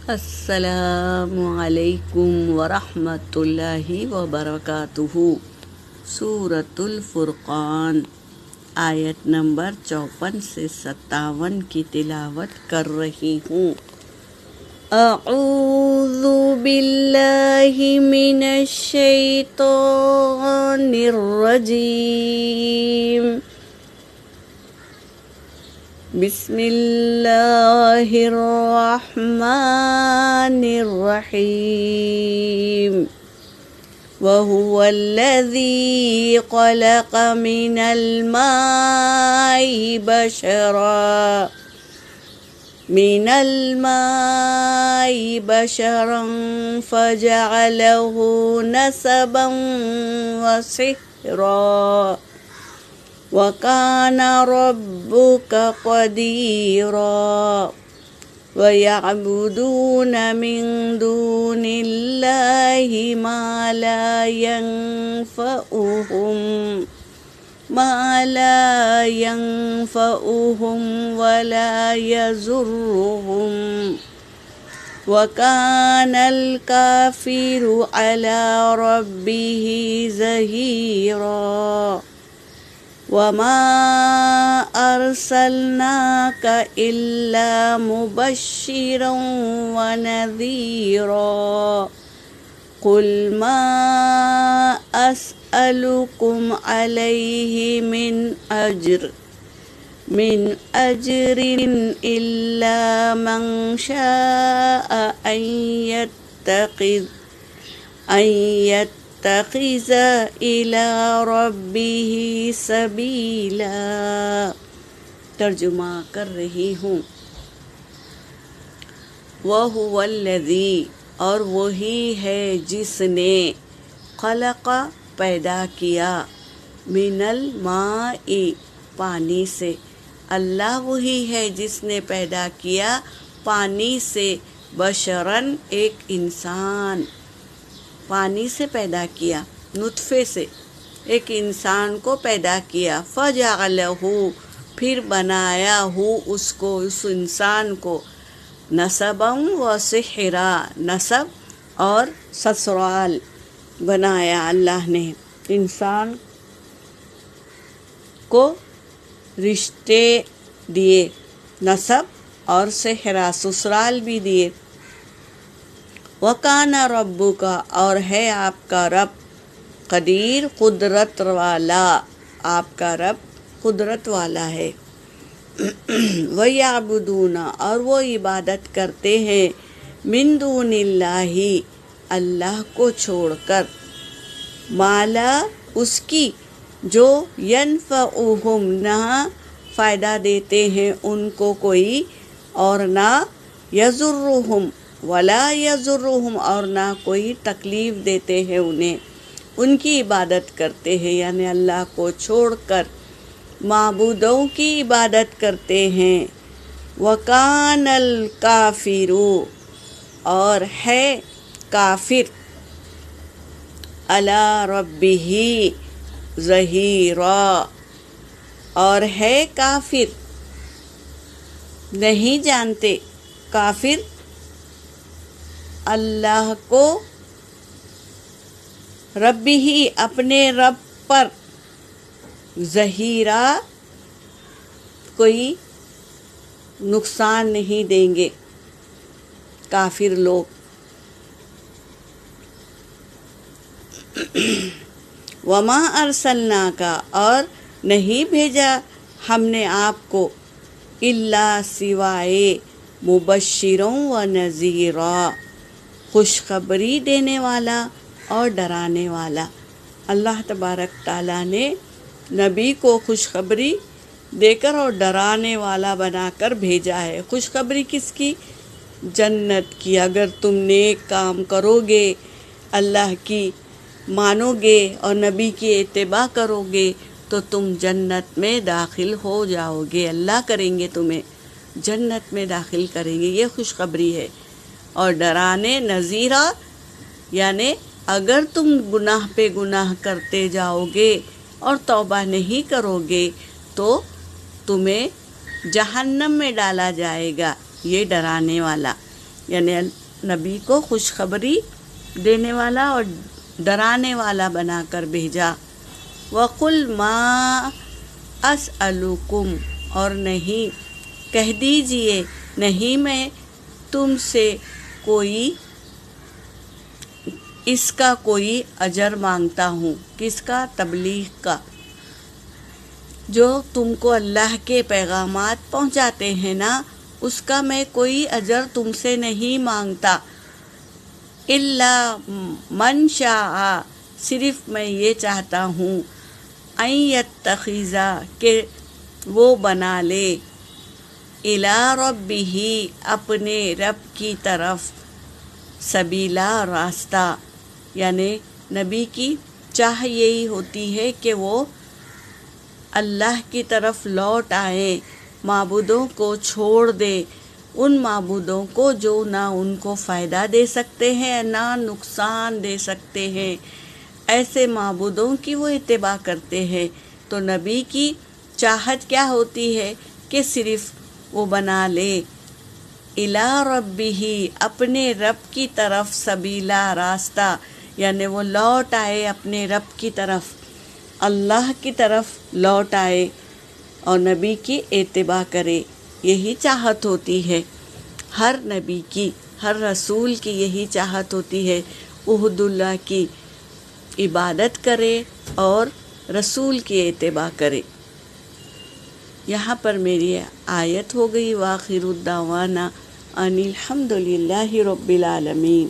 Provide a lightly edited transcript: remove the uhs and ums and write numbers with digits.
السلام علیکم ورحمۃ اللہ وبرکاتہ۔ سورۃ الفرقان آیت نمبر 54 سے 57 کی تلاوت کر رہی ہوں۔ اعوذ باللہ من الشیطان الرجیم، بسم اللہ الرحمن الرحیم۔ وَهُوَ الَّذِي خَلَقَ مِنَ الْمَاءِ بَشَرًا فَجَعَلَهُ نَسَبًا وَصِهْرًا وَكَانَ رَبُّكَ قَدِيرًا۔ وَيَعْبُدُونَ مِن دُونِ اللَّهِ مَا لَا يَنفَعُهُمْ وَلَا يَضُرُّهُمْ، وَكَانَ الْكَافِرُ عَلَى رَبِّهِ ظَهِيرًا۔ وَمَا أَرْسَلْنَاكَ إِلَّا مُبَشِّرًا وَنَذِيرًا۔ قُلْ مَا أَسْأَلُكُمْ عَلَيْهِ مِنْ أَجْرٍ إِلَّا مَنْ شَاءَ أَنْ يَتَّخِذَ إِلَى رَبِّهِ سَبِيلًا۔ ترجمہ کر رہی ہوں۔ وَهُوَ الَّذِي، اور وہی ہے جس نے خلق پیدا کیا، من الماء پانی سے۔ اللہ وہی ہے جس نے پیدا کیا پانی سے، بشراً ایک انسان، پانی سے پیدا کیا، نطفے سے ایک انسان کو پیدا کیا، فَجَعَلَهُ پھر بنایا ہو اس کو، اس انسان کو، نسباً وَصِہْرًا نسب اور سسرال بنایا اللہ نے، انسان کو رشتے دیے، نسب اور صحرا سسرال بھی دیے۔ وَكَانَ رَبُّكَ، اور ہے آپ کا رب، قدیر قدرت والا، آپ کا رب قدرت والا ہے۔ وَيَعْبُدُونَ، اور وہ عبادت کرتے ہیں، مِن دُونِ اللَّهِ اللہ کو چھوڑ کر، مالا اس کی، جو ینفعُہم نہ فائدہ دیتے ہیں ان کو کوئی، اور نہ یضرُہم ولا یضرُہم اور نہ کوئی تکلیف دیتے ہیں انہیں، ان کی عبادت کرتے ہیں، یعنی اللہ کو چھوڑ کر معبودوں کی عبادت کرتے ہیں۔ وَكَانَ الْكَافِرُ، اور ہے کافر، عَلَى رَبِّهِ ظَهِيرًا، اور ہے کافر، نہیں جانتے کافر اللہ کو، ربہ اپنے رب پر، ظہیرا کوئی نقصان نہیں دیں گے کافر لوگ۔ وما ارسلناک، اور نہیں بھیجا ہم نے آپ کو، الا سوائے مبشرا و نذیرا، خوشخبری دینے والا اور ڈرانے والا۔ اللہ تبارک تعالیٰ نے نبی کو خوشخبری دے کر اور ڈرانے والا بنا کر بھیجا ہے۔ خوشخبری کس کی؟ جنت کی۔ اگر تم نیک کام کرو گے، اللہ کی مانو گے اور نبی کی اتباع کرو گے تو تم جنت میں داخل ہو جاؤ گے، اللہ کریں گے تمہیں جنت میں داخل کریں گے، یہ خوشخبری ہے۔ اور ڈرانے نذیرہ، یعنی اگر تم گناہ پہ گناہ کرتے جاؤ گے اور توبہ نہیں کرو گے تو تمہیں جہنم میں ڈالا جائے گا، یہ ڈرانے والا۔ یعنی نبی کو خوشخبری دینے والا اور ڈرانے والا بنا کر بھیجا۔ وَقُلْ مَا أَسْأَلُكُمْ، اور نہیں، کہہ دیجئے نہیں میں تم سے کوئی اس کا کوئی اجر مانگتا ہوں۔ کس کا؟ تبلیغ کا، جو تم کو اللہ کے پیغامات پہنچاتے ہیں نا، اس کا میں کوئی اجر تم سے نہیں مانگتا۔ الا من شاء، صرف میں یہ چاہتا ہوں، ان یتخذ، کہ وہ بنا لے، الی ربہ، اپنے رب کی طرف، سبیلا، راستہ، یعنی نبی کی چاہ یہی ہوتی ہے کہ وہ اللہ کی طرف لوٹ آئے، معبودوں کو چھوڑ دے، ان معبودوں کو جو نہ ان کو فائدہ دے سکتے ہیں نہ نقصان دے سکتے ہیں، ایسے معبودوں کی وہ اتباع کرتے ہیں۔ تو نبی کی چاہت کیا ہوتی ہے کہ صرف وہ بنا لے الی ربہ، اپنے رب کی طرف، سبیلا، راستہ، یعنی وہ لوٹ آئے اپنے رب کی طرف، اللہ کی طرف لوٹ آئے اور نبی کی اتباع کرے۔ یہی چاہت ہوتی ہے ہر نبی کی، ہر رسول کی یہی چاہت ہوتی ہے، عہد اللہ کی عبادت کرے اور رسول کی اتباع کرے۔ یہاں پر میری آیت ہو گئی، وآخر الدعوانا ان الحمد للہ رب العالمین۔